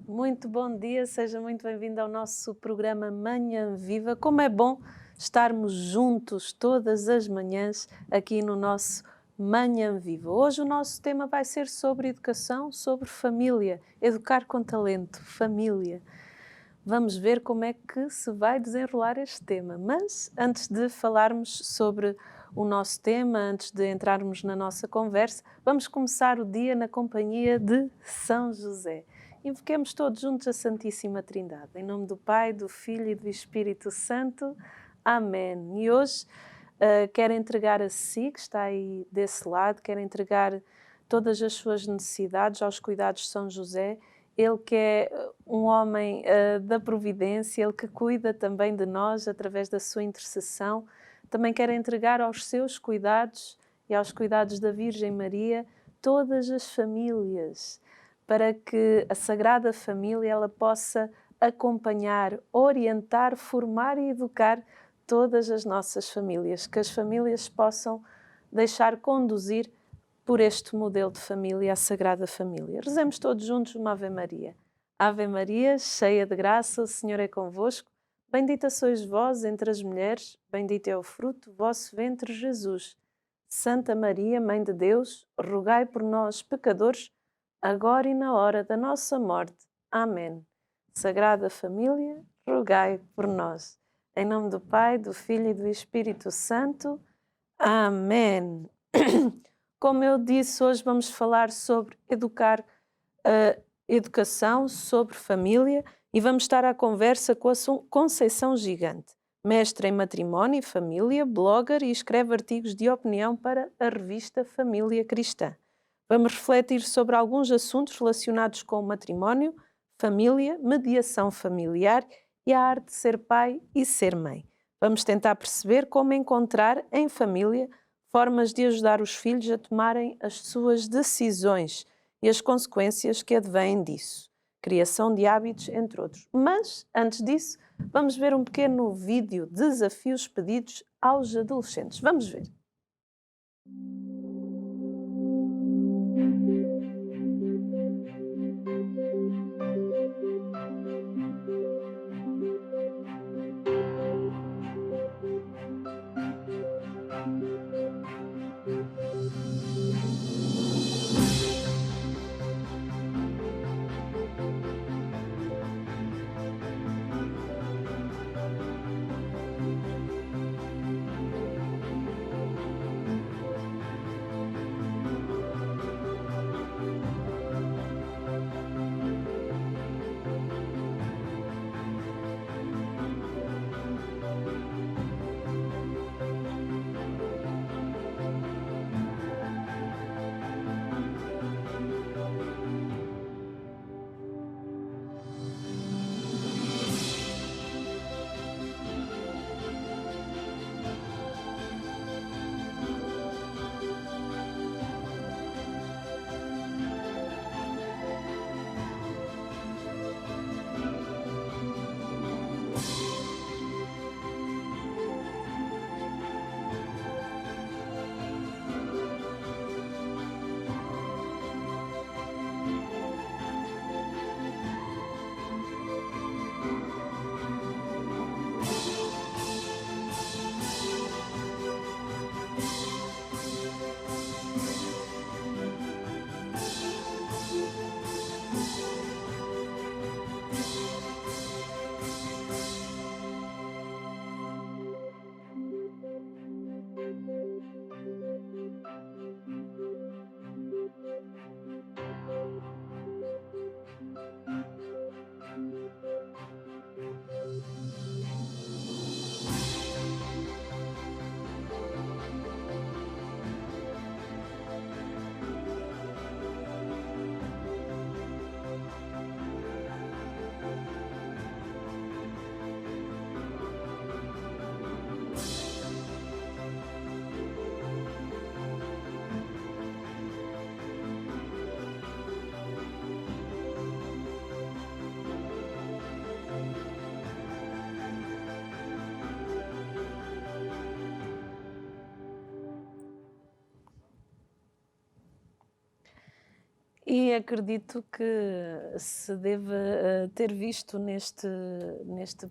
Muito bom dia, seja muito bem-vindo ao nosso programa Manhã Viva. Como é bom estarmos juntos todas as manhãs aqui no nosso Manhã Viva. Hoje o nosso tema vai ser sobre educação, sobre família, educar com talento, família. Vamos ver como é que se vai desenrolar este tema. Mas antes de falarmos sobre o nosso tema, antes de entrarmos na nossa conversa, vamos começar o dia na companhia de São José. Invoquemos todos juntos a Santíssima Trindade. Em nome do Pai, do Filho e do Espírito Santo. Amém. E hoje quero entregar a si, que está aí desse lado, quero entregar todas as suas necessidades aos cuidados de São José. Ele que é um homem da providência, ele que cuida também de nós através da sua intercessão. Também quer entregar aos seus cuidados e aos cuidados da Virgem Maria todas as famílias, para que a Sagrada Família ela possa acompanhar, orientar, formar e educar todas as nossas famílias, que as famílias possam deixar conduzir por este modelo de família, a Sagrada Família. Rezemos todos juntos uma Ave Maria. Ave Maria, cheia de graça, o Senhor é convosco. Bendita sois vós entre as mulheres, bendito é o fruto do vosso ventre, Jesus. Santa Maria, Mãe de Deus, rogai por nós, pecadores, agora e na hora da nossa morte. Amém. Sagrada Família, rogai por nós. Em nome do Pai, do Filho e do Espírito Santo. Amém. Como eu disse, hoje vamos falar sobre educação, sobre família e vamos estar à conversa com a Conceição Gigante, mestra em matrimónio e família, blogger e escreve artigos de opinião para a revista Família Cristã. Vamos refletir sobre alguns assuntos relacionados com o matrimónio, família, mediação familiar e a arte de ser pai e ser mãe. Vamos tentar perceber como encontrar em família formas de ajudar os filhos a tomarem as suas decisões e as consequências que advêm disso. Criação de hábitos, entre outros. Mas, antes disso, vamos ver um pequeno vídeo de desafios pedidos aos adolescentes. Vamos ver. E acredito que se deve ter visto neste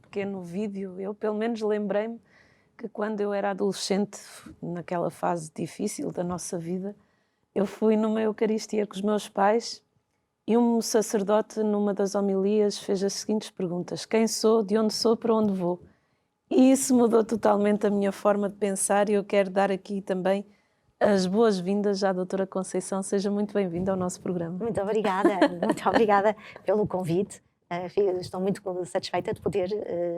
pequeno vídeo, eu pelo menos lembrei-me que quando eu era adolescente, naquela fase difícil da nossa vida, eu fui numa Eucaristia com os meus pais e um sacerdote, numa das homilias, fez as seguintes perguntas: quem sou, de onde sou, para onde vou? E isso mudou totalmente a minha forma de pensar, e eu quero dar aqui também as boas-vindas à doutora Conceição. Seja muito bem-vinda ao nosso programa. Muito obrigada pelo convite. Estou muito satisfeita de poder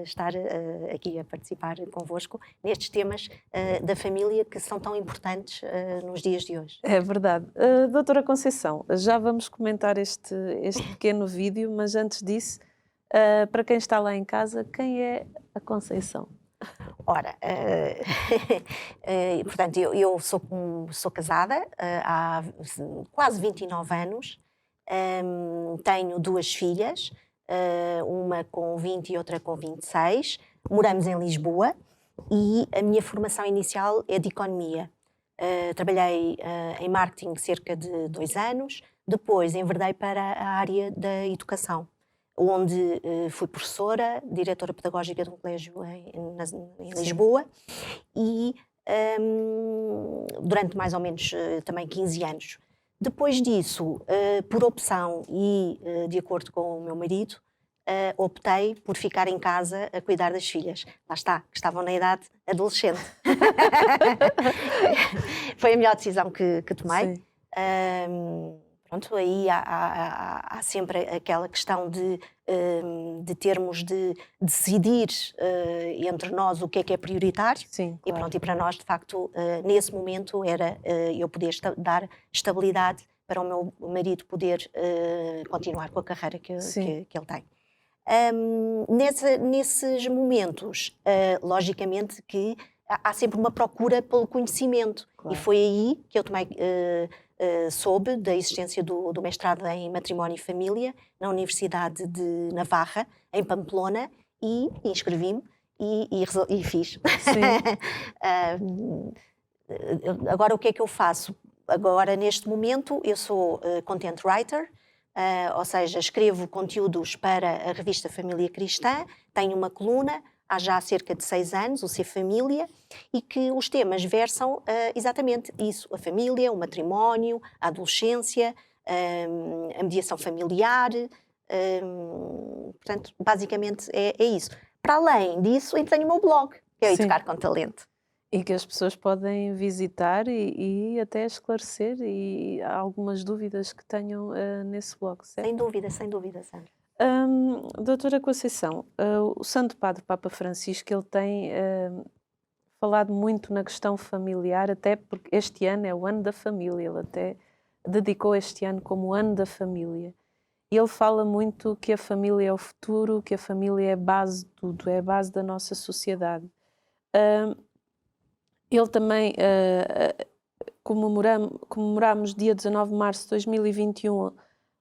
estar aqui a participar convosco nestes temas da família que são tão importantes nos dias de hoje. É verdade. Doutora Conceição, já vamos comentar este pequeno vídeo, mas antes disso, para quem está lá em casa, quem é a Conceição? Ora, portanto, eu sou casada há quase 29 anos, tenho 2 filhas, uma com 20 e outra com 26, moramos em Lisboa e a minha formação inicial é de economia. Trabalhei em marketing cerca de 2 anos, depois enverdei para a área da educação, onde fui professora, diretora pedagógica de um colégio em Lisboa e durante mais ou menos também 15 anos. Depois disso, por opção e de acordo com o meu marido, optei por ficar em casa a cuidar das filhas. Lá está, que estavam na idade adolescente. Foi a melhor decisão que tomei. Pronto, aí há sempre aquela questão de termos de decidir entre nós o que é prioritário. Sim, claro. E pronto, e para nós, de facto, nesse momento era eu poder dar estabilidade para o meu marido poder continuar com a carreira que ele tem. Nesses momentos, logicamente que há sempre uma procura pelo conhecimento. Claro. E foi aí que eu tomei... soube da existência do mestrado em Matrimónio e Família na Universidade de Navarra, em Pamplona, e inscrevi-me e fiz. Agora, o que é que eu faço? Agora, neste momento, eu sou content writer, ou seja, escrevo conteúdos para a revista Família Cristã, tenho uma coluna há já cerca de 6 anos, o Ser Família, e que os temas versam exatamente isso: a família, o matrimónio, a adolescência, a mediação familiar, portanto, basicamente é isso. Para além disso, ainda tenho o meu blog, que é Educar com Talento. E que as pessoas podem visitar e até esclarecer e há algumas dúvidas que tenham nesse blog, certo? Sem dúvida, Sandra. Doutora Conceição, o Santo Padre Papa Francisco, ele tem falado muito na questão familiar, até porque este ano é o ano da família, ele até dedicou este ano como o ano da família. E ele fala muito que a família é o futuro, que a família é a base de tudo, é a base da nossa sociedade. Ele também, comemoramos dia 19 de março de 2021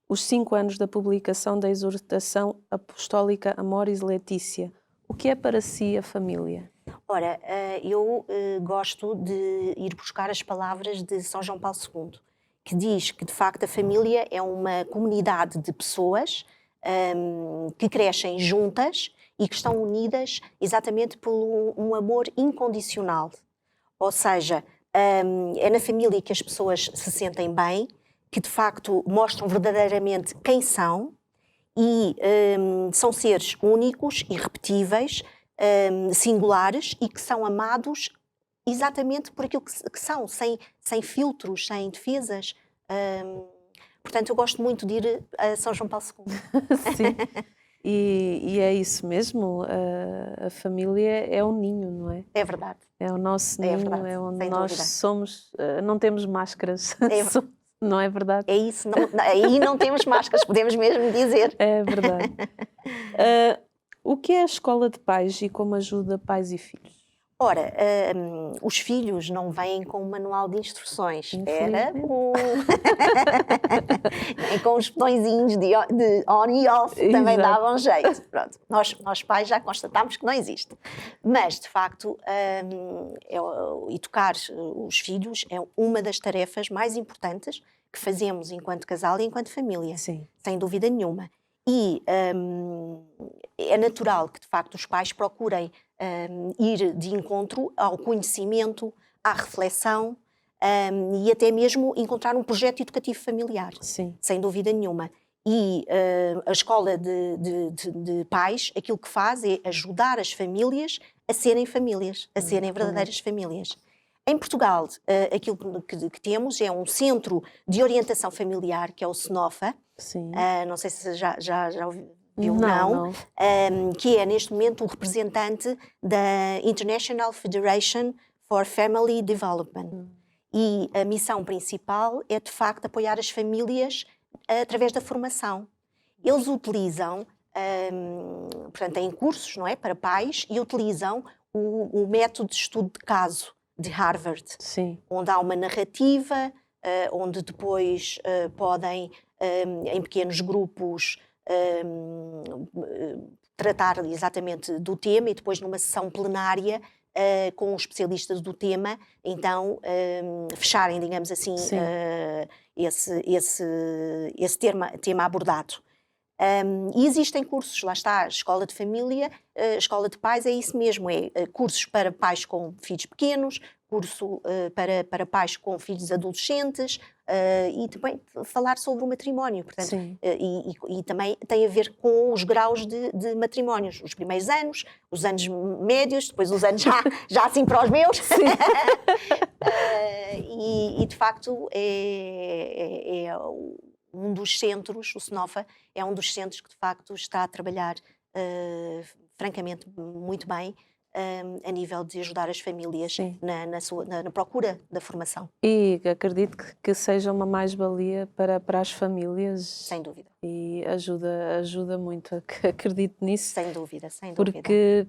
os 5 anos da publicação da exortação apostólica Amoris Laetitia. O que é para si a família? Ora, eu gosto de ir buscar as palavras de São João Paulo II, que diz que, de facto, a família é uma comunidade de pessoas que crescem juntas e que estão unidas exatamente por um amor incondicional. Ou seja, é na família que as pessoas se sentem bem, que de facto mostram verdadeiramente quem são e são seres únicos, irrepetíveis, singulares e que são amados exatamente por aquilo que são, sem filtros, sem defesas. Portanto, eu gosto muito de ir a São João Paulo II. Sim. E é isso mesmo, a família é o ninho, não é? É verdade. É o nosso ninho, verdade, é onde sem nós dúvida. somos, não temos máscaras, não é verdade? É isso, aí não temos máscaras, podemos mesmo dizer. É verdade. O que é a escola de pais e como ajuda pais e filhos? Ora, os filhos não vêm com um manual de instruções, era com os botõezinhos de on e off também davam jeito. Pronto, nós pais já constatámos que não existe. Mas, de facto, educar os filhos é uma das tarefas mais importantes que fazemos enquanto casal e enquanto família, Sim. sem dúvida nenhuma. E é natural que, de facto, os pais procurem ir de encontro ao conhecimento, à reflexão e até mesmo encontrar um projeto educativo familiar, Sim. sem dúvida nenhuma. E a escola de pais, aquilo que faz é ajudar as famílias a serem famílias, a serem verdadeiras famílias. Em Portugal, aquilo que temos é um centro de orientação familiar, que é o SNOFA. Sim. Não sei se já ouviu, Não. Que é neste momento o representante da International Federation for Family Development. E a missão principal é, de facto, apoiar as famílias através da formação. Eles utilizam, portanto, têm cursos, não é, para pais, e utilizam o método de estudo de caso de Harvard, Sim. onde há uma narrativa, onde depois podem, em pequenos grupos, tratar exatamente do tema e depois numa sessão plenária com os especialistas do tema, então fecharem, digamos assim, esse tema abordado. E existem cursos, lá está, escola de família, escola de pais, é isso mesmo, é cursos para pais com filhos pequenos, curso para pais com filhos adolescentes e também falar sobre o matrimónio, portanto, e também tem a ver com os graus de matrimónios, os primeiros anos, os anos médios, depois os anos já assim para os meus. E de facto é um dos centros, o SNOFA, é um dos centros que de facto está a trabalhar francamente muito bem a nível de ajudar as famílias na procura da formação. E acredito que seja uma mais-valia para as famílias. Sem dúvida. E ajuda muito, acredito nisso. Sem dúvida, sem dúvida. Porque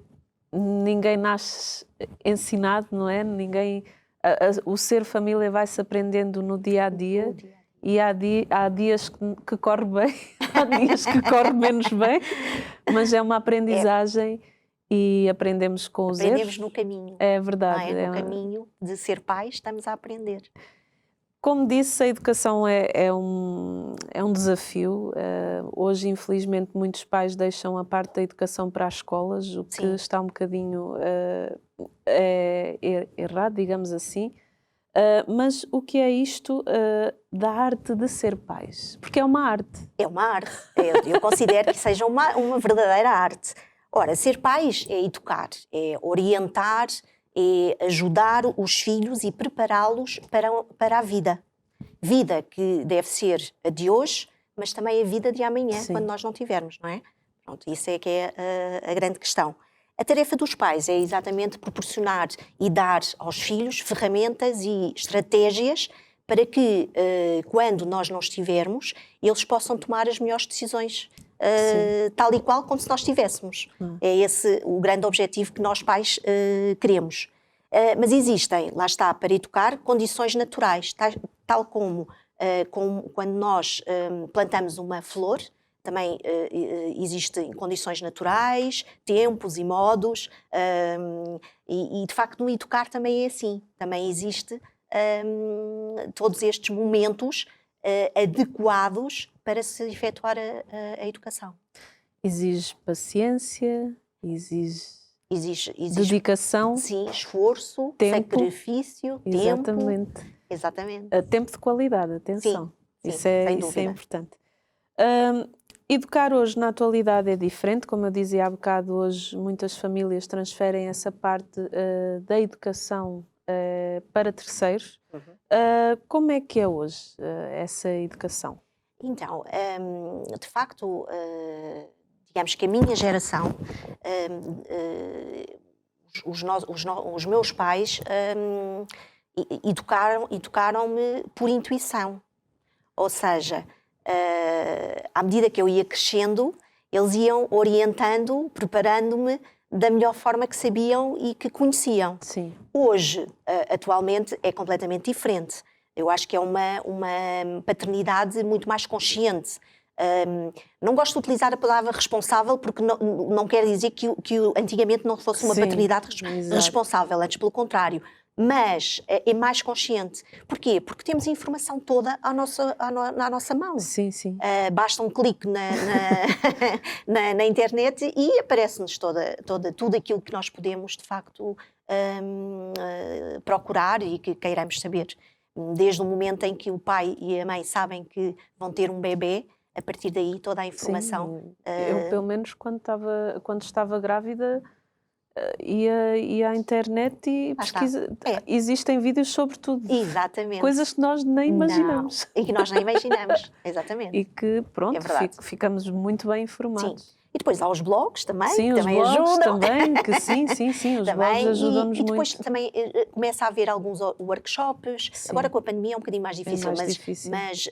ninguém nasce ensinado, não é? O ser família vai-se aprendendo no dia-a-dia. E há dias que corre bem, há dias que corre menos bem, mas é uma aprendizagem e aprendemos com os erros. Aprendemos no caminho. É verdade. No caminho de ser pais estamos a aprender. Como disse, a educação é um desafio. Hoje, infelizmente, muitos pais deixam a parte da educação para as escolas, o que está um bocadinho errado, digamos assim. Mas o que é isto da arte de ser pais? Porque é uma arte. É uma arte. Eu considero que seja uma verdadeira arte. Ora, ser pais é educar, é orientar, é ajudar os filhos e prepará-los para a vida. Vida que deve ser a de hoje, mas também a vida de amanhã, quando nós não tivermos, não é? Pronto, isso é que é a grande questão. A tarefa dos pais é exatamente proporcionar e dar aos filhos ferramentas e estratégias para que, quando nós não estivermos, eles possam tomar as melhores decisões, tal e qual como se nós estivéssemos. É esse o grande objetivo que nós pais queremos. Mas existem, lá está, para educar, condições naturais, tal como quando nós plantamos uma flor. Também existem condições naturais, tempos e modos, e de facto no educar também é assim. Também existe todos estes momentos adequados para se efetuar a educação. Exige paciência, exige dedicação, sim, esforço, tempo, sacrifício, exatamente. Tempo. Exatamente. Tempo de qualidade, atenção. Sim, isso é importante. Educar hoje na atualidade é diferente, como eu dizia há bocado, hoje muitas famílias transferem essa parte da educação para terceiros. Como é que é hoje essa educação? Então, de facto, digamos que a minha geração, os meus pais educaram-me por intuição, ou seja, à medida que eu ia crescendo, eles iam orientando, preparando-me da melhor forma que sabiam e que conheciam. Sim. Hoje, atualmente, é completamente diferente. Eu acho que é uma paternidade muito mais consciente. Não gosto de utilizar a palavra responsável porque não quer dizer que antigamente não fosse uma paternidade responsável, antes pelo contrário. mas é mais consciente. Porquê? Porque temos a informação toda à nossa mão. Sim, sim. Basta um clique na internet e aparece-nos tudo aquilo que nós podemos, de facto, procurar e que queiramos saber. Desde o momento em que o pai e a mãe sabem que vão ter um bebê, a partir daí toda a informação. Sim, eu, pelo menos, quando estava grávida, ia à internet e existem vídeos sobre tudo. Exatamente. Coisas que nós nem imaginamos. Não, e que nós nem imaginamos, exatamente. E que, pronto, ficamos muito bem informados. Sim. E depois há os blogs também, sim, que os também blogs ajudam. Também, que sim, os blogs ajudam-nos muito. E depois também começa a haver alguns workshops. Sim. Agora com a pandemia é um bocadinho mais difícil, mas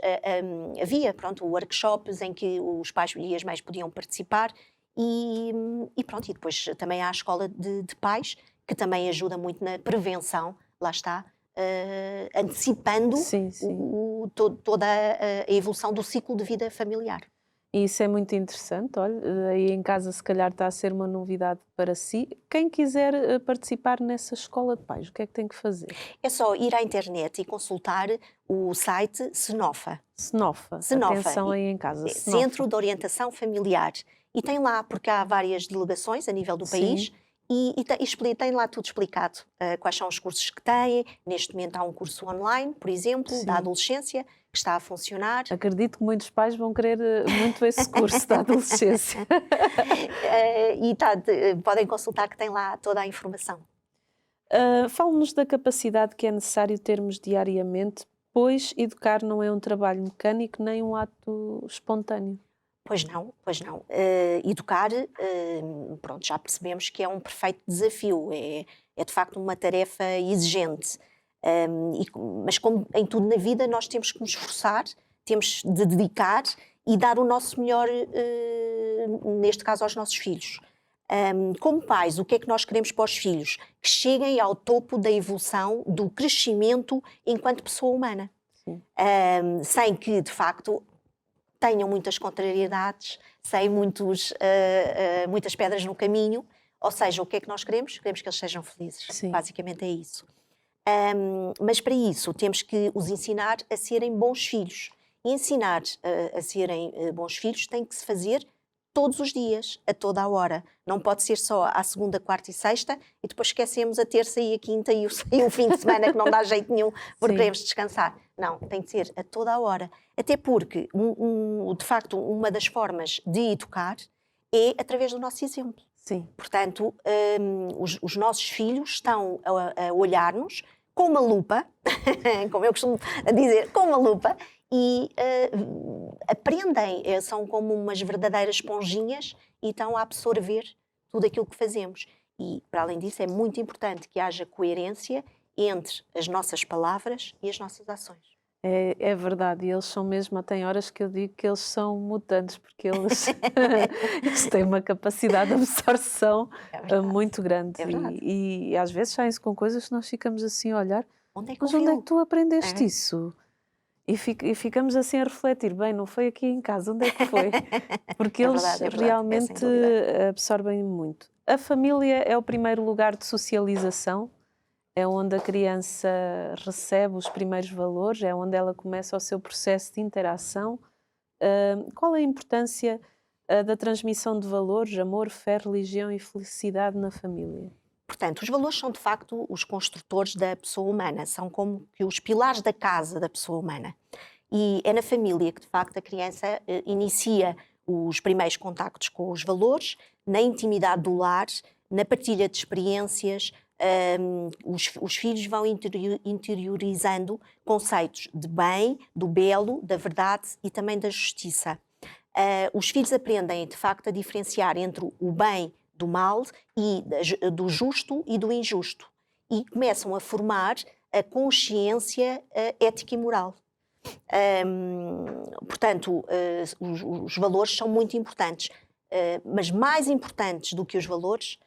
havia, workshops em que os pais e as mães podiam participar e depois também há a escola de pais, que também ajuda muito na prevenção, lá está, antecipando toda a evolução do ciclo de vida familiar. E isso é muito interessante, olha, aí em casa se calhar está a ser uma novidade para si. Quem quiser participar nessa escola de pais, o que é que tem que fazer? É só ir à internet e consultar o site Cenofa. Cenofa. Atenção aí em casa. Cenofa. Centro de Orientação Familiar. E tem lá, porque há várias delegações a nível do país, e tem lá tudo explicado, quais são os cursos que têm. Neste momento há um curso online, por exemplo, da adolescência, que está a funcionar. Acredito que muitos pais vão querer muito esse curso da adolescência. Podem consultar, que tem lá toda a informação. Fale-nos da capacidade que é necessário termos diariamente, pois educar não é um trabalho mecânico nem um ato espontâneo. Pois não. Educar, já percebemos que é um perfeito desafio, é de facto uma tarefa exigente. Mas como em tudo na vida, nós temos que nos esforçar, temos de dedicar e dar o nosso melhor, neste caso aos nossos filhos. Como pais, o que é que nós queremos para os filhos? Que cheguem ao topo da evolução, do crescimento enquanto pessoa humana. Sem que, de facto, tenham muitas contrariedades, sem muitas pedras no caminho. Ou seja, o que é que nós queremos? Queremos que eles sejam felizes. Sim. Basicamente é isso. Mas para isso temos que os ensinar a serem bons filhos. E ensinar a serem bons filhos tem que se fazer todos os dias, a toda a hora. Não pode ser só à segunda, quarta e sexta e depois esquecemos a terça e a quinta e o fim de semana, que não dá jeito nenhum porque queremos descansar. Não, tem que ser a toda a hora. Até porque, de facto, uma das formas de educar é através do nosso exemplo. Sim. Portanto, os nossos filhos estão a olhar-nos com uma lupa, como eu costumo dizer, com uma lupa, e aprendem, são como umas verdadeiras esponjinhas e estão a absorver tudo aquilo que fazemos. E, para além disso, é muito importante que haja coerência entre as nossas palavras e as nossas ações. É verdade, e eles são mesmo, tem horas que eu digo que eles são mutantes, porque eles têm uma capacidade de absorção muito grande. E às vezes saem-se com coisas que nós ficamos assim a olhar, onde é que tu aprendeste isso? E ficamos assim a refletir, bem, não foi aqui em casa, onde é que foi? Porque eles realmente absorvem muito. A família é o primeiro lugar de socialização, é onde a criança recebe os primeiros valores, é onde ela começa o seu processo de interação. Qual é a importância da transmissão de valores, amor, fé, religião e felicidade na família? Portanto, os valores são de facto os construtores da pessoa humana, são como que os pilares da casa da pessoa humana. E é na família que de facto a criança inicia os primeiros contactos com os valores, na intimidade do lar, na partilha de experiências. Os filhos vão interiorizando conceitos de bem, do belo, da verdade e também da justiça. Os filhos aprendem de facto a diferenciar entre o bem do mal e do justo e do injusto, e começam a formar a consciência ética e moral. Portanto, os valores são muito importantes, mas mais importantes do que os valores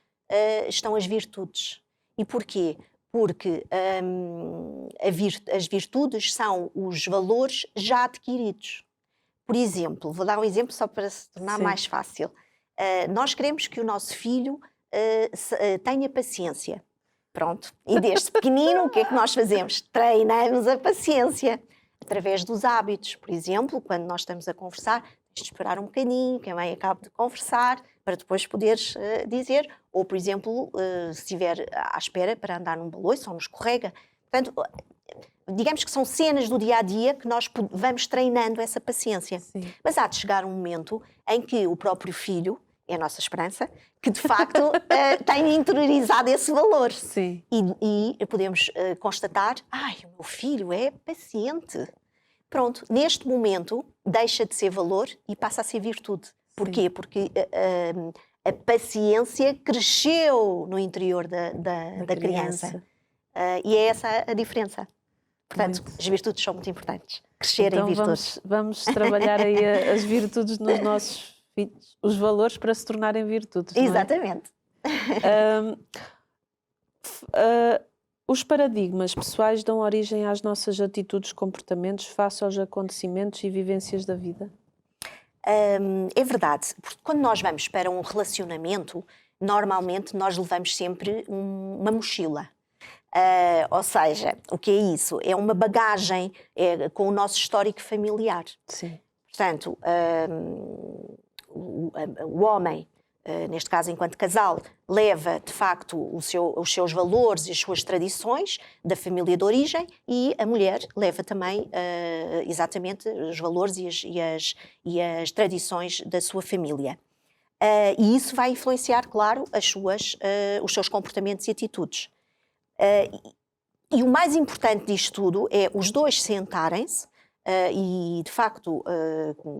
estão as virtudes. E porquê? Porque as virtudes são os valores já adquiridos. Por exemplo, vou dar um exemplo só para se tornar mais fácil. Nós queremos que o nosso filho tenha paciência. Pronto. E desde pequenino, o que é que nós fazemos? Treinamos a paciência através dos hábitos. Por exemplo, quando nós estamos a conversar, tens de esperar um bocadinho, que a mãe acabe de conversar, para depois poderes dizer. Ou, por exemplo, se estiver à espera para andar num baloiço ou num escorrega. Portanto, digamos que são cenas do dia-a-dia que nós vamos treinando essa paciência. Sim. Mas há de chegar um momento em que o próprio filho, é a nossa esperança, que de facto tem interiorizado esse valor. Sim. E podemos constatar, o meu filho é paciente. Pronto, neste momento deixa de ser valor e passa a ser virtude. Porquê? Porque a paciência cresceu no interior da criança. E é essa a diferença. Portanto, as virtudes são muito importantes. Crescer então, em virtudes. Vamos trabalhar aí as virtudes nos nossos filhos, os valores para se tornarem virtudes. Exatamente. Os paradigmas pessoais dão origem às nossas atitudes, comportamentos face aos acontecimentos e vivências da vida? É verdade, porque quando nós vamos para um relacionamento, normalmente nós levamos sempre uma mochila. Ou seja, o que é isso? É uma bagagem com o nosso histórico familiar. Sim. Portanto, o homem, neste caso enquanto casal, leva de facto os seus valores e as suas tradições da família de origem, e a mulher leva também exatamente os valores e as tradições da sua família. E isso vai influenciar, claro, os seus comportamentos e atitudes. E o mais importante disto tudo é os dois sentarem-se e, de facto,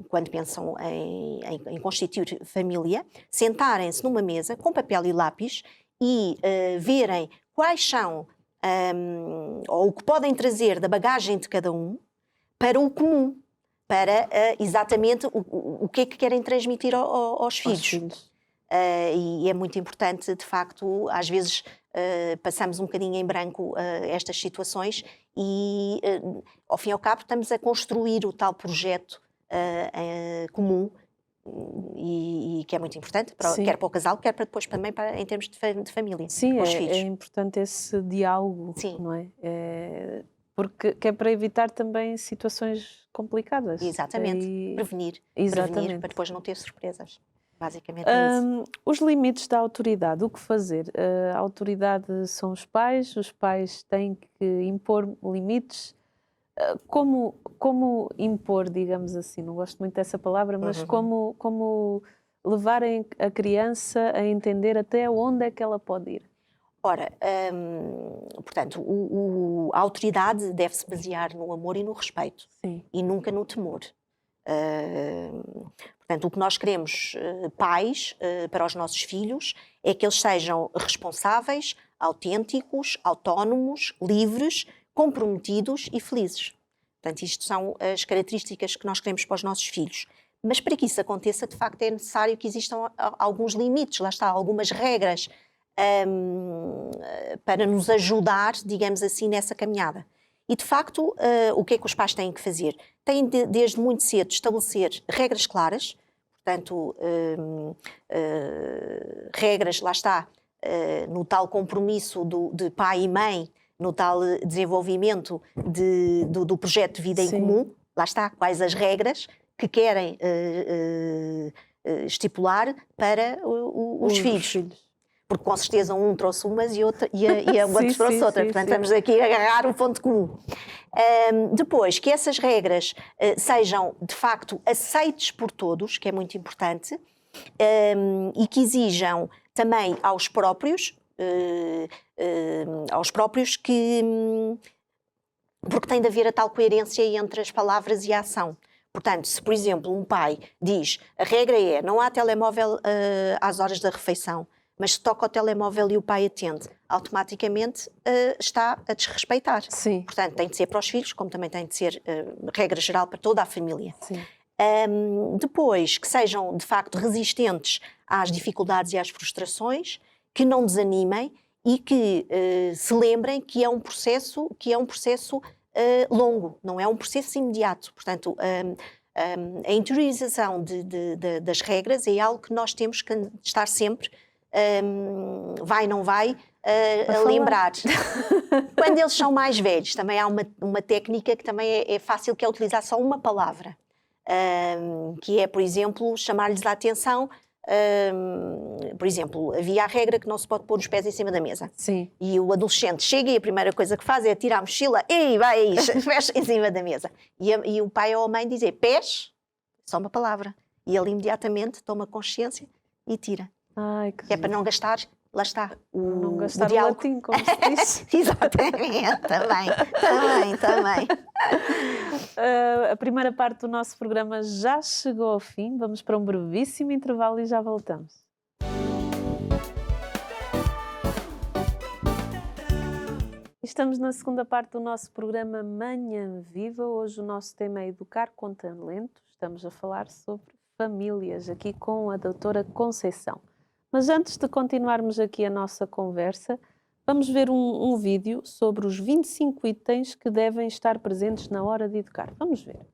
quando pensam em constituir família, sentarem-se numa mesa com papel e lápis e verem quais são, ou o que podem trazer da bagagem de cada um para o comum, para exatamente o que é que querem transmitir aos filhos. E é muito importante, de facto, às vezes passamos um bocadinho em branco estas situações e, ao fim e ao cabo, estamos a construir o tal projeto comum e que é muito importante, quer para o casal, quer para depois também em termos de família. Sim, com os filhos. É importante esse diálogo, Sim. não é? Porque é para evitar também situações complicadas. Exatamente, prevenir, para depois não ter surpresas. Basicamente isso. Os limites da autoridade, o que fazer? A autoridade são os pais têm que impor limites. Como impor, digamos assim, não gosto muito dessa palavra, mas como levar a criança a entender até onde é que ela pode ir? Ora, portanto, a autoridade deve-se basear no amor e no respeito. Sim. E nunca no temor. Portanto, o que nós queremos, pais, para os nossos filhos, é que eles sejam responsáveis, autênticos, autónomos, livres, comprometidos e felizes. Portanto, isto são as características que nós queremos para os nossos filhos. Mas para que isso aconteça, de facto, é necessário que existam alguns limites, lá está, algumas regras para nos ajudar, digamos assim, nessa caminhada. E, de facto, o que é que os pais têm que fazer? Têm, desde muito cedo, estabelecer regras claras, portanto, regras, lá está, no tal compromisso de pai e mãe, no tal desenvolvimento do projeto de vida em comum, lá está, quais as regras que querem estipular para os filhos. Porque com certeza um trouxe umas e o outro trouxe outra. Portanto, estamos aqui a agarrar um ponto comum. Depois, que essas regras sejam, de facto, aceites por todos, que é muito importante, e que exijam também aos próprios que... porque tem de haver a tal coerência entre as palavras e a ação. Portanto, se, por exemplo, um pai diz a regra é não há telemóvel às horas da refeição, mas se toca o telemóvel e o pai atende, automaticamente está a desrespeitar. Sim. Portanto, tem de ser para os filhos, como também tem de ser regra geral para toda a família. Sim. Depois, que sejam, de facto, resistentes às dificuldades e às frustrações, que não desanimem e que se lembrem que é um processo longo, não é um processo imediato. Portanto, a interiorização das regras é algo que nós temos que estar sempre vai, não vai, a falar. lembrar. Quando eles são mais velhos, também há uma técnica que também é fácil, que é utilizar só uma palavra, que é, por exemplo, chamar-lhes a atenção. Por exemplo, havia a regra que não se pode pôr os pés em cima da mesa. Sim. E o adolescente chega e a primeira coisa que faz é tirar a mochila e vai aí, pés em cima da mesa. E o pai ou a mãe dizem pés, só uma palavra. E ele imediatamente toma consciência e tira. Ai, Que é para não gastar, lá está, não gastar o diálogo. latim, como se diz. Exatamente, também. A primeira parte do nosso programa já chegou ao fim. Vamos para um brevíssimo intervalo e já voltamos. Estamos na segunda parte do nosso programa Manhã Viva. Hoje o nosso tema é Educar com Talento. Estamos a falar sobre famílias, aqui com a doutora Conceição. Mas antes de continuarmos aqui a nossa conversa, vamos ver um vídeo sobre os 25 itens que devem estar presentes na hora de educar. Vamos ver.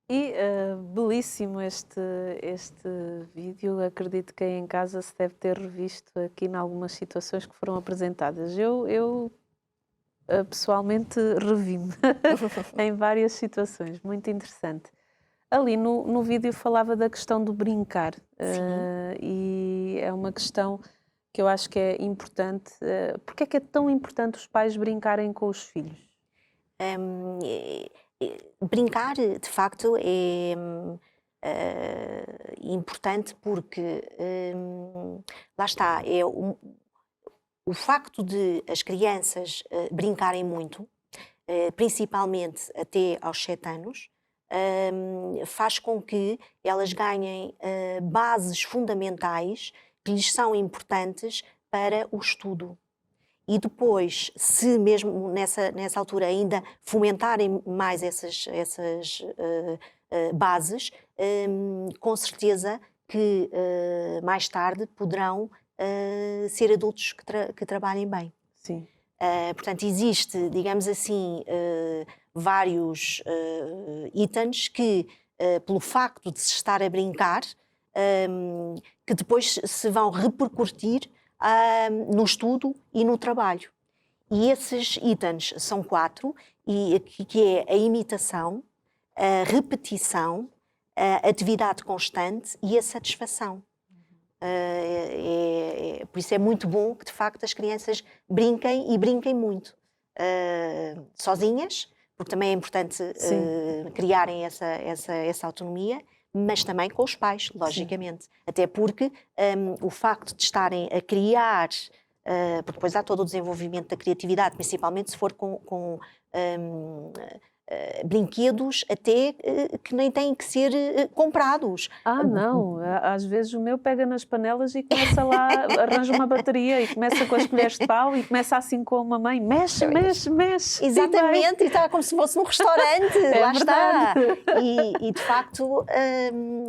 E belíssimo este vídeo. Acredito que aí em casa se deve ter revisto aqui em algumas situações que foram apresentadas. Eu pessoalmente revi-me em várias situações, muito interessante. Ali no vídeo falava da questão do brincar, e é uma questão que eu acho que é importante. Porque é que é tão importante os pais brincarem com os filhos? Brincar, de facto, é importante porque, lá está, o facto de as crianças brincarem muito, principalmente até aos 7 anos, faz com que elas ganhem bases fundamentais que lhes são importantes para o estudo. E depois, se mesmo nessa altura ainda fomentarem mais essas bases, com certeza que mais tarde poderão ser adultos que trabalhem bem. Sim. Portanto, existe, digamos assim, vários itens que, pelo facto de se estar a brincar, que depois se vão repercutir no estudo e no trabalho. E esses itens são 4, que é a imitação, a repetição, a atividade constante e a satisfação. Por isso é muito bom que, de facto, as crianças brinquem e brinquem muito. Sozinhas, porque também é importante criarem essa autonomia, mas também com os pais, logicamente. Sim. Até porque o facto de estarem a criar, porque depois há todo o desenvolvimento da criatividade, principalmente se for com brinquedos até que nem têm que ser comprados. Não, às vezes o meu pega nas panelas e começa lá, arranja uma bateria e começa com as colheres de pau e começa assim com a mamãe, mexe. Exatamente, e está como se fosse num restaurante, lá verdade. Está. E de facto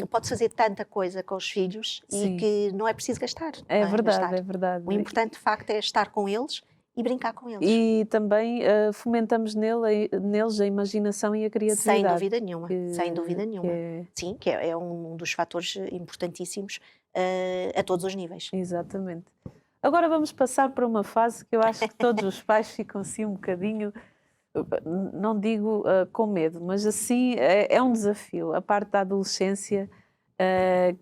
pode fazer tanta coisa com os filhos. Sim. E que não é preciso gastar. É verdade. O importante de facto é estar com eles e brincar com eles. E também fomentamos neles a imaginação e a criatividade. Sem dúvida nenhuma, sem dúvida nenhuma. Sim, que é um dos fatores importantíssimos a todos os níveis. Exatamente. Agora vamos passar para uma fase que eu acho que todos os pais ficam assim um bocadinho, não digo com medo, mas assim é um desafio. A parte da adolescência,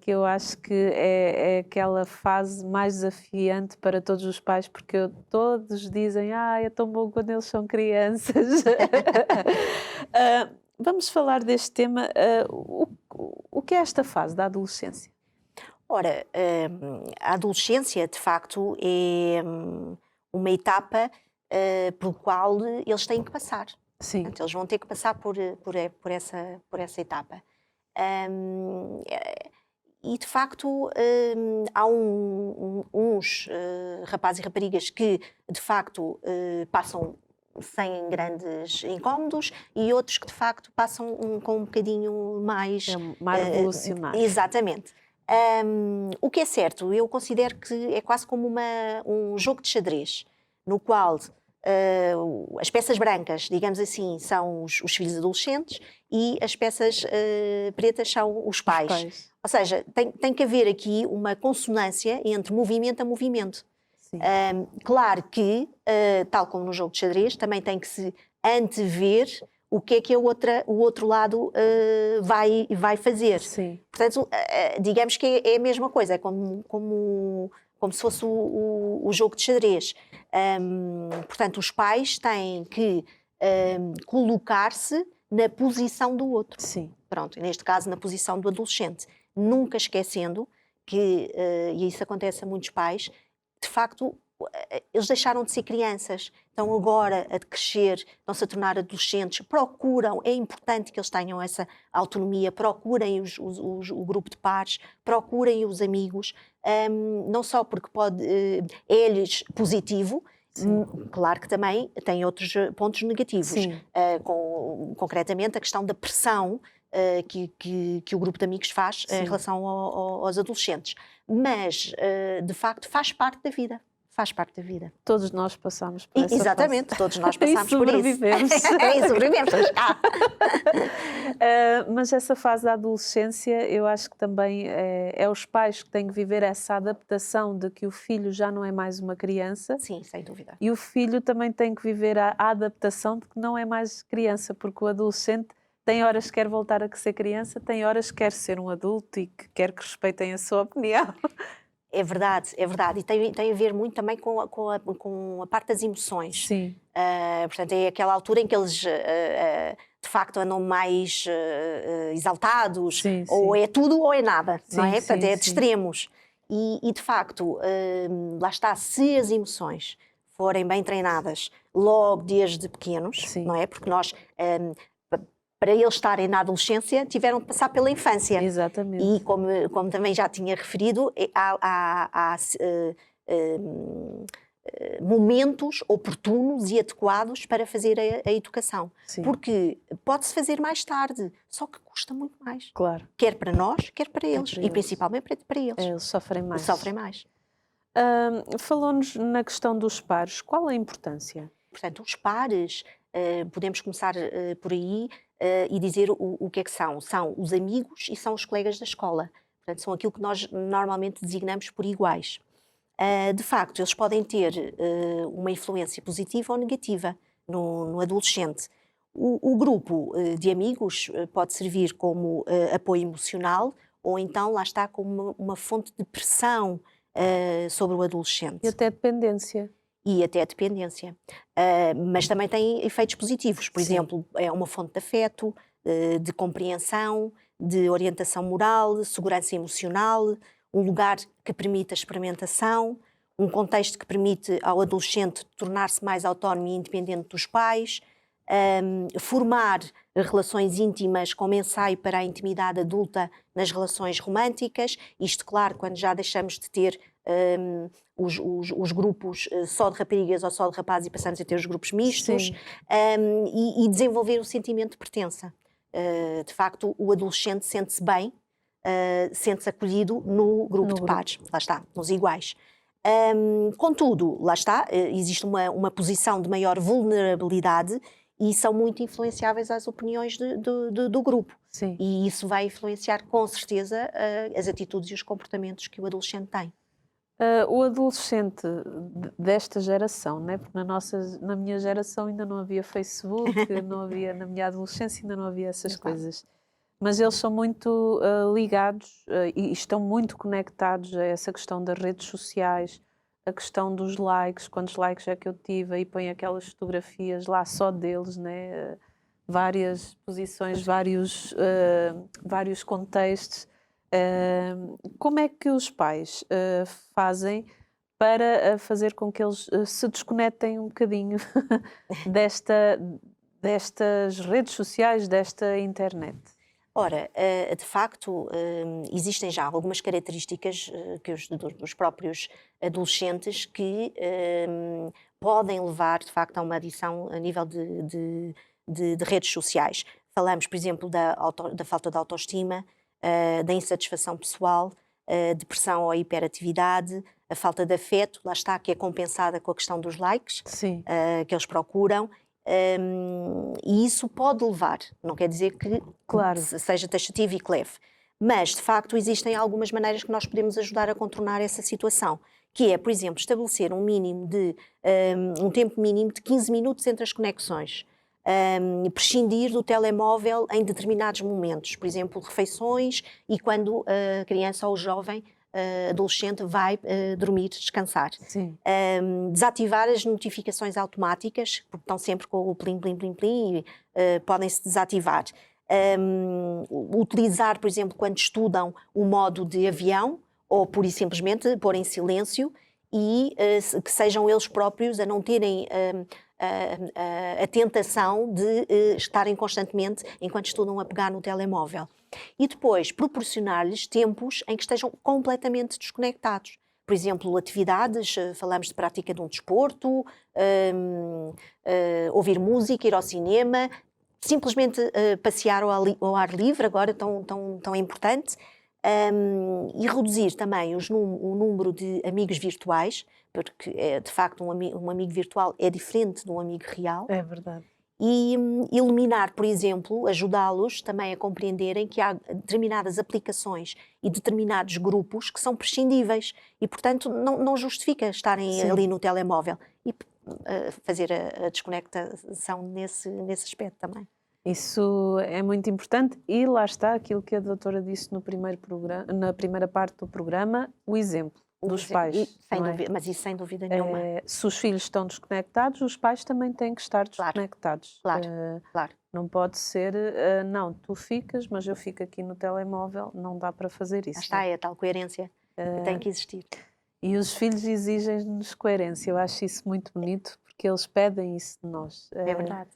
que eu acho que é aquela fase mais desafiante para todos os pais, porque todos dizem é tão bom quando eles são crianças. Vamos falar deste tema. O que é esta fase da adolescência? Ora, a adolescência, de facto, é uma etapa pelo qual eles têm que passar. Sim. Portanto, eles vão ter que passar por essa etapa. E de facto há uns rapazes e raparigas que de facto passam sem grandes incómodos e outros que de facto passam com um bocadinho mais revolucionário. Exatamente. O que é certo, eu considero que é quase como um jogo de xadrez, no qual as peças brancas, digamos assim, são os filhos adolescentes e as peças pretas são os pais. Ou seja, tem que haver aqui uma consonância entre movimento a movimento. Claro que, tal como no jogo de xadrez, também tem que se antever o que é que o outro lado vai fazer. Sim. Portanto, digamos que é a mesma coisa, é como se fosse o jogo de xadrez. Portanto, os pais têm que colocar-se na posição do outro. Sim. Pronto, neste caso, na posição do adolescente. Nunca esquecendo que, e isso acontece a muitos pais, de facto, eles deixaram de ser crianças, estão agora a crescer, estão-se a tornar adolescentes, procuram, é importante que eles tenham essa autonomia, procurem o grupo de pares, procurem os amigos, não só porque é-lhes positivo. Sim. Claro que também tem outros pontos negativos, concretamente a questão da pressão que o grupo de amigos faz em relação aos adolescentes. Mas, de facto, faz parte da vida. Faz parte da vida. Todos nós passamos por essa Exatamente, fase. todos nós passamos por isso. E sobrevivemos. Mas essa fase da adolescência, eu acho que também é os pais que têm que viver essa adaptação de que o filho já não é mais uma criança. Sim, sem dúvida. E o filho também tem que viver a adaptação de que não é mais criança, porque o adolescente tem horas que quer voltar a ser criança, tem horas que quer ser um adulto e que quer que respeitem a sua opinião. É verdade. E tem a ver muito também com a parte das emoções. Sim. Portanto, é aquela altura em que eles, de facto, andam mais exaltados, ou é tudo ou é nada, não é? Portanto, é de extremos. E, de facto, lá está, se as emoções forem bem treinadas logo desde pequenos, não é? Porque nós... para eles estarem na adolescência, tiveram de passar pela infância. Exatamente. E como também já tinha referido, há momentos oportunos e adequados para fazer a educação. Sim. Porque pode-se fazer mais tarde, só que custa muito mais. Claro. Quer para nós, quer para eles. para E eles. principalmente para eles. Eles sofrem mais. Sofrem mais. Falou-nos na questão dos pares. Qual a importância? Portanto, os pares, podemos começar por aí e dizer o que é que são. São os amigos e são os colegas da escola. Portanto, são aquilo que nós normalmente designamos por iguais. De facto, eles podem ter uma influência positiva ou negativa no adolescente. O grupo de amigos pode servir como apoio emocional ou então, lá está, como uma fonte de pressão sobre o adolescente. E até dependência. E até dependência. Mas também tem efeitos positivos. Por exemplo, é uma fonte de afeto, de compreensão, de orientação moral, de segurança emocional, um lugar que permite a experimentação, um contexto que permite ao adolescente tornar-se mais autónomo e independente dos pais, formar relações íntimas como ensaio para a intimidade adulta nas relações românticas, isto, claro, quando já deixamos de ter os grupos só de raparigas ou só de rapazes e passamos a ter os grupos mistos, e desenvolver o sentimento de pertença. De facto, o adolescente sente-se bem, sente-se acolhido no grupo de pares, lá está, nos iguais. Contudo, lá está, existe uma posição de maior vulnerabilidade e são muito influenciáveis às opiniões do grupo. Sim. E isso vai influenciar, com certeza, as atitudes e os comportamentos que o adolescente tem. O adolescente desta geração, né? Porque na minha geração ainda não havia Facebook, não havia, na minha adolescência ainda não havia essas coisas. Mas eles são muito ligados e estão muito conectados a essa questão das redes sociais, a questão dos likes, quantos likes é que eu tive, aí põe aquelas fotografias lá só deles, né? Várias posições, vários contextos. Como é que os pais fazem para fazer com que eles se desconectem um bocadinho destas redes sociais, desta internet? Ora, de facto, existem já algumas características dos próprios adolescentes que podem levar, de facto, a uma adição a nível de redes sociais. Falamos, por exemplo, da falta de autoestima, da insatisfação pessoal, depressão ou hiperatividade, a falta de afeto, lá está, que é compensada com a questão dos likes que eles procuram. E isso pode levar, não quer dizer que seja taxativo e que leve, mas de facto existem algumas maneiras que nós podemos ajudar a contornar essa situação, que é, por exemplo, estabelecer um tempo mínimo de 15 minutos entre as conexões, prescindir do telemóvel em determinados momentos, por exemplo, refeições e quando a criança ou o jovem adolescente vai dormir, descansar. Deativar as notificações automáticas, porque estão sempre com o plim, plim, plim, plim, e podem-se desativar. Utilizar, por exemplo, quando estudam, o modo de avião, ou pura e simplesmente pôr em silêncio, e que sejam eles próprios a não terem a tentação de estarem constantemente, enquanto estudam, a pegar no telemóvel. E depois proporcionar-lhes tempos em que estejam completamente desconectados. Por exemplo, atividades, falamos de prática de um desporto, ouvir música, ir ao cinema, simplesmente passear ao ar livre, agora tão importante, e reduzir também o número de amigos virtuais, porque de facto um amigo virtual é diferente de um amigo real. É verdade. E eliminar, por exemplo, ajudá-los também a compreenderem que há determinadas aplicações e determinados grupos que são prescindíveis e, portanto, não justifica estarem ali no telemóvel, e fazer a desconectação nesse aspecto também. Isso é muito importante e lá está aquilo que a doutora disse na primeira parte do programa, o exemplo dos pais. Mas isso sem dúvida nenhuma. Se os filhos estão desconectados, os pais também têm que estar desconectados. Claro. Não pode ser, não, tu ficas, mas eu fico aqui no telemóvel, não dá para fazer isso. Está, é a tal coerência que tem que existir. E os filhos exigem-nos coerência, eu acho isso muito bonito, porque eles pedem isso de nós. É verdade.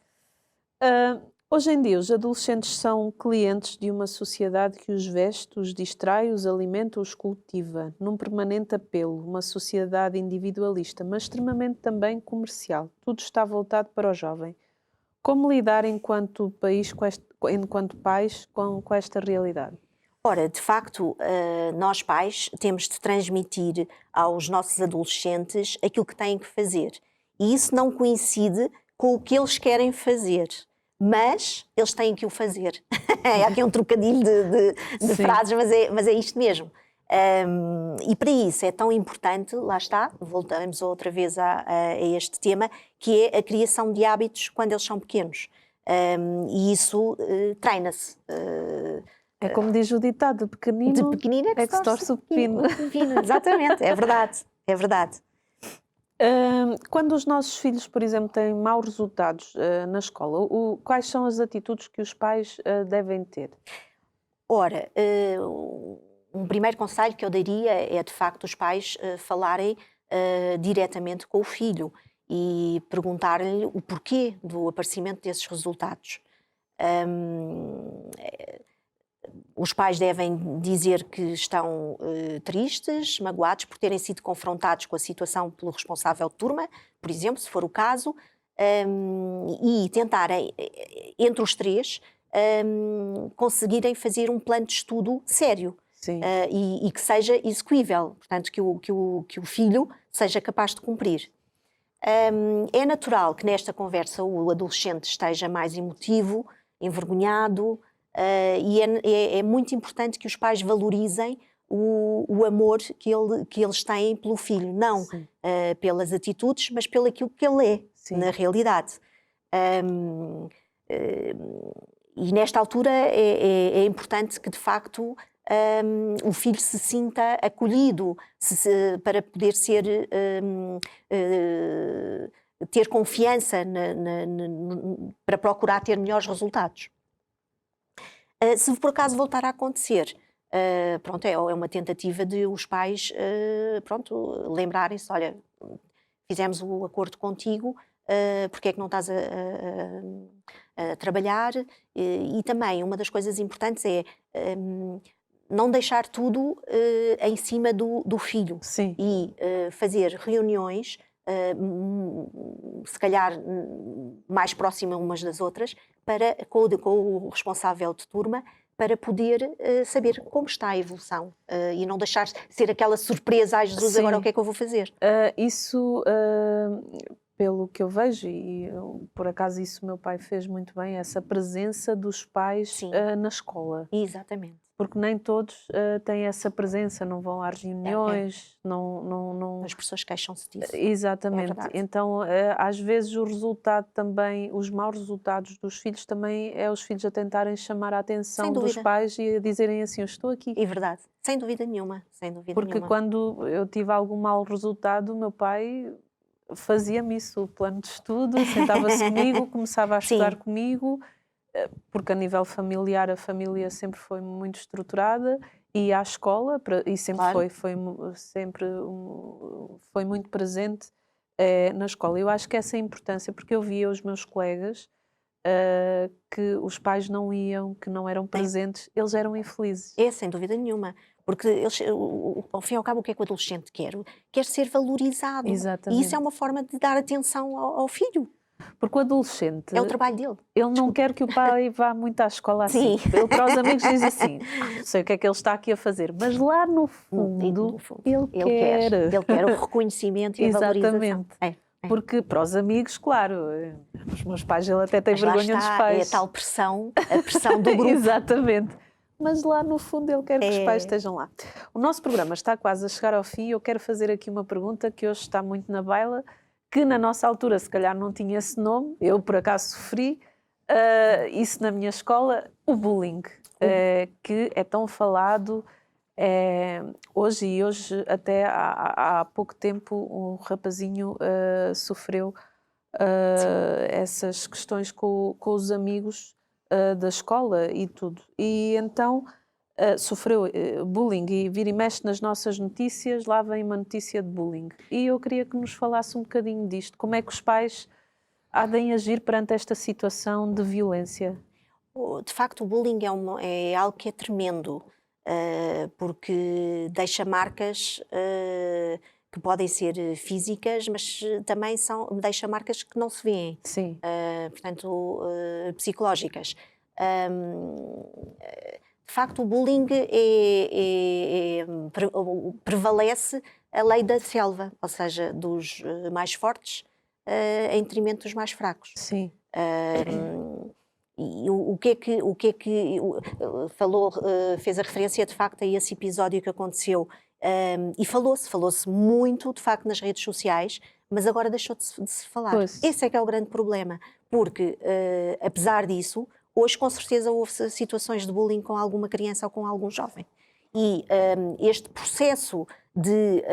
Hoje em dia, os adolescentes são clientes de uma sociedade que os veste, os distrai, os alimenta, os cultiva, num permanente apelo, uma sociedade individualista, mas extremamente também comercial. Tudo está voltado para o jovem. Como lidar enquanto país, enquanto pais, com esta realidade? Ora, de facto, nós pais temos de transmitir aos nossos adolescentes aquilo que têm que fazer. E isso não coincide com o que eles querem fazer, mas eles têm que o fazer. É aqui um trocadilho de frases, mas é isto mesmo. E para isso é tão importante, lá está, voltamos outra vez a este tema, que é a criação de hábitos quando eles são pequenos. E isso treina-se. É como diz o ditado, de pequenino É que se torce o pepino. Exatamente, é verdade, é verdade. Quando os nossos filhos, por exemplo, têm maus resultados na escola, quais são as atitudes que os pais devem ter? Ora, um primeiro conselho que eu daria é, de facto, os pais falarem diretamente com o filho e perguntarem-lhe o porquê do aparecimento desses resultados. Os pais devem dizer que estão tristes, magoados por terem sido confrontados com a situação pelo responsável de turma, por exemplo, se for o caso, e tentarem, entre os três, conseguirem fazer um plano de estudo sério e que seja execuível, portanto, que o filho seja capaz de cumprir. É natural que nesta conversa o adolescente esteja mais emotivo, envergonhado, e é muito importante que os pais valorizem o amor que eles têm pelo filho, não pelas atitudes, mas pelo aquilo que ele é, na realidade. E nesta altura é importante que, de facto, o filho se sinta acolhido para poder ter confiança para procurar ter melhores resultados. Se por acaso voltar a acontecer, pronto, é uma tentativa de os pais lembrarem-se, olha, fizemos o acordo contigo, porque é que não estás a trabalhar? E também uma das coisas importantes é não deixar tudo em cima do filho. Sim. E fazer reuniões, se calhar mais próximas umas das outras, com o responsável de turma, para poder saber como está a evolução e não deixar ser aquela surpresa, ai Jesus, agora o que é que eu vou fazer? Pelo que eu vejo, por acaso isso meu pai fez muito bem, essa presença dos pais na escola. Exatamente. Porque nem todos têm essa presença, não vão às reuniões, não... As pessoas queixam-se disso. Exatamente. Então, às vezes o resultado também, os maus resultados dos filhos também é os filhos a tentarem chamar a atenção dos pais e a dizerem assim, eu estou aqui. É verdade, sem dúvida nenhuma. Porque quando eu tive algum mau resultado, o meu pai fazia-me isso, o plano de estudo, sentava-se comigo, começava a estudar comigo, porque a nível familiar a família sempre foi muito estruturada, e à escola e sempre foi muito presente na escola. Eu acho que essa é a importância, porque eu via os meus colegas que os pais não iam, que não eram presentes, eles eram infelizes. Sem dúvida nenhuma. Porque eles, ao fim e ao cabo, o que é que o adolescente quer? Quer ser valorizado. Exatamente. E isso é uma forma de dar atenção ao filho. Porque o adolescente... É o trabalho dele. Ele não quer que o pai vá muito à escola assim. Ele para os amigos diz assim, não sei o que é que ele está aqui a fazer, mas lá no fundo, ele quer o reconhecimento e a valorização. Exatamente. Porque para os amigos, claro, os meus pais, ele até tem vergonha dos pais. É a tal pressão, a pressão do grupo. Exatamente. Mas lá no fundo ele quer que os pais estejam lá. O nosso programa está quase a chegar ao fim e eu quero fazer aqui uma pergunta que hoje está muito na baila, que na nossa altura se calhar não tinha esse nome, eu por acaso sofri isso na minha escola, o bullying, que é tão falado hoje até há pouco tempo um rapazinho sofreu essas questões com os amigos da escola e tudo. E então sofreu bullying e vira e mexe nas nossas notícias, lá vem uma notícia de bullying. E eu queria que nos falasse um bocadinho disto. Como é que os pais há de agir perante esta situação de violência? De facto, o bullying é algo que é tremendo, porque deixa marcas que podem ser físicas, mas também deixa marcas que não se vêem, Sim, portanto, psicológicas. De facto, o bullying prevalece a lei da selva, ou seja, dos mais fortes em detrimento dos mais fracos. sim, E o que é que falou, fez a referência de facto a esse episódio que aconteceu, e falou-se muito de facto nas redes sociais, mas agora deixou de se falar. pois, Esse é que é o grande problema, porque apesar disso, hoje com certeza houve situações de bullying com alguma criança ou com algum jovem. E este processo de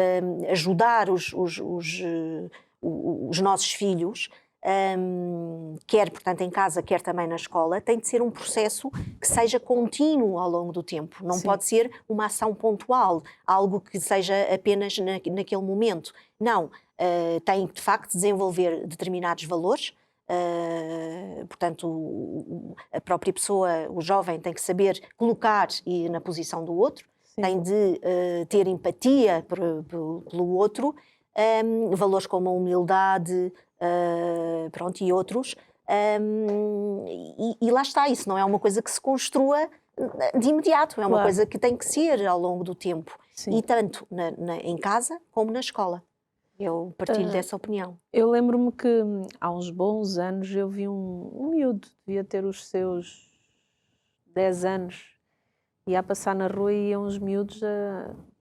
ajudar os nossos filhos, quer, portanto, em casa, quer também na escola, tem de ser um processo que seja contínuo ao longo do tempo. Não Sim. pode ser uma ação pontual, algo que seja apenas naquele momento. Não, tem de facto de desenvolver determinados valores. Portanto, a própria pessoa, o jovem, tem que saber colocar na posição do outro, sim. tem de ter empatia pelo outro, valores como a humildade, pronto, e outros, e lá está, isso não é uma coisa que se construa de imediato, é uma Claro. coisa que tem que ser ao longo do tempo, Sim. e tanto em casa como na escola. Eu partilho dessa opinião. Eu lembro-me que há uns bons anos eu vi um miúdo, devia ter os seus 10 anos, ia a passar na rua e iam uns miúdos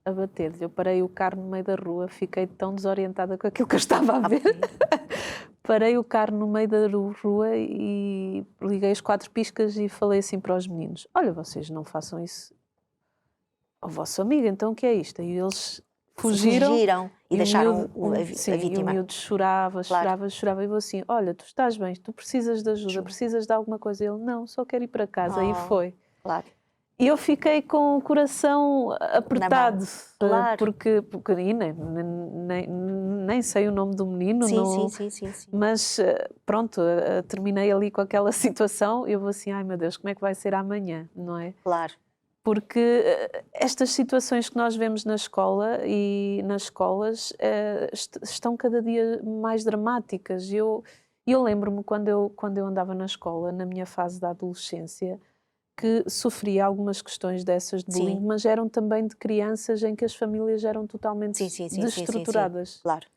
a bater-lhe. Eu parei o carro no meio da rua, fiquei tão desorientada com aquilo que eu estava a ver. Parei o carro no meio da rua e liguei os 4 piscas e falei assim para os meninos: olha, vocês não façam isso ao vosso amigo, então o que é isto? E eles fugiram e deixaram a sim, e o vítima. miúdo chorava, Claro. chorava, e eu assim: olha, tu estás bem, tu precisas de ajuda, precisas de alguma coisa. Ele: não, só quero ir para casa. E foi. Claro. E eu fiquei com o coração apertado, Claro. porque nem sei o nome do menino, não, Sim. mas pronto, terminei ali com aquela situação. Eu vou assim: ai meu Deus, como é que vai ser amanhã, não é? Claro. Porque estas situações que nós vemos na escola e nas escolas estão cada dia mais dramáticas. Eu lembro-me quando eu andava na escola, na minha fase da adolescência, que sofria algumas questões dessas de bullying, mas eram também de crianças em que as famílias eram totalmente destruturadas. Sim. Claro.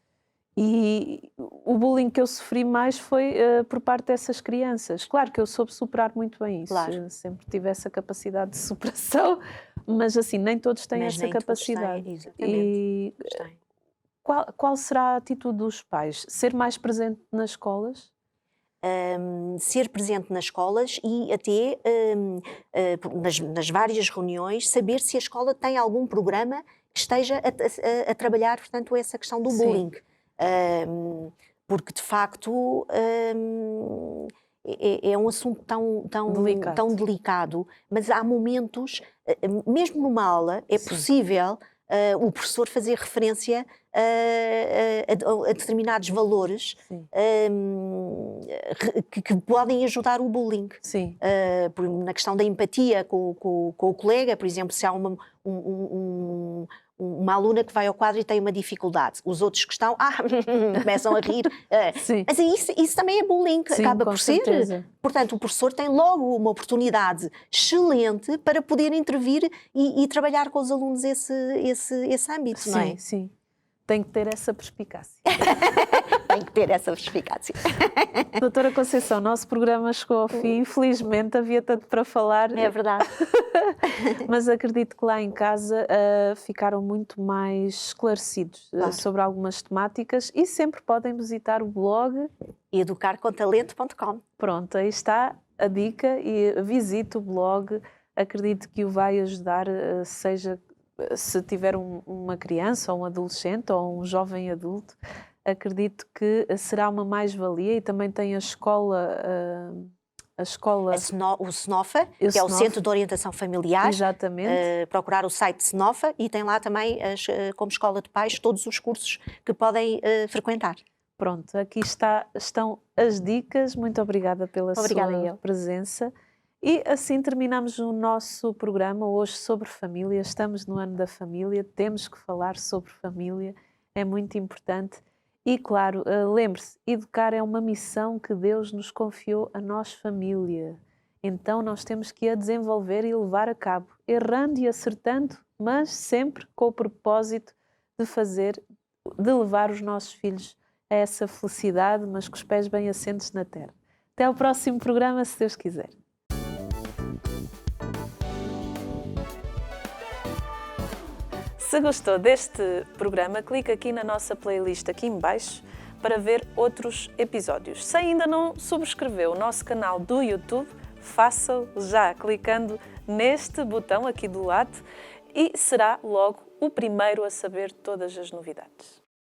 E o bullying que eu sofri mais foi por parte dessas crianças. Claro que eu soube superar muito bem isso, Claro. eu sempre tive essa capacidade de superação, mas assim, nem todos têm Mas essa nem todos capacidade. têm, exatamente. E qual será a atitude dos pais? Ser mais presente nas escolas? Ser presente nas escolas e até nas várias reuniões saber se a escola tem algum programa que esteja a trabalhar, portanto, essa questão do bullying. Porque de facto é um assunto tão delicado, mas há momentos, mesmo numa aula, é possível o professor fazer referência a determinados valores que podem ajudar o bullying. Sim. Na questão da empatia com o colega, por exemplo, se há uma aluna que vai ao quadro e tem uma dificuldade, os outros que estão, começam a rir. Sim. Mas isso também é bullying, Sim, acaba com por ser. certeza. Portanto, o professor tem logo uma oportunidade excelente para poder intervir e trabalhar com os alunos esse âmbito, não é? Sim. Tem que ter essa perspicácia. Tem que ter essa perspicácia. Doutora Conceição, nosso programa chegou ao fim. Infelizmente havia tanto para falar. É verdade. Mas acredito que lá em casa ficaram muito mais esclarecidos sobre algumas temáticas e sempre podem visitar o blog educarcomtalento.com. Pronto, aí está a dica e visite o blog. Acredito que o vai ajudar, seja se tiver uma criança ou um adolescente ou um jovem adulto. Acredito que será uma mais-valia e também tem a escola... o SNOFA, que é o Centro de Orientação Familiar. Exatamente. Procurar o site SNOFA e tem lá também, como escola de pais, todos os cursos que podem frequentar. pronto, aqui estão as dicas. Muito obrigada pela Obrigada, sua eu. presença. E assim terminamos o nosso programa hoje sobre família. Estamos no ano da família, temos que falar sobre família, é muito importante. E claro, lembre-se, educar é uma missão que Deus nos confiou a nós, família. Então nós temos que a desenvolver e levar a cabo, errando e acertando, mas sempre com o propósito de levar os nossos filhos a essa felicidade, mas com os pés bem assentes na terra. Até ao próximo programa, se Deus quiser. Se gostou deste programa, clique aqui na nossa playlist aqui em baixo para ver outros episódios. Se ainda não subscreveu o nosso canal do YouTube, faça-o já clicando neste botão aqui do lado e será logo o primeiro a saber todas as novidades.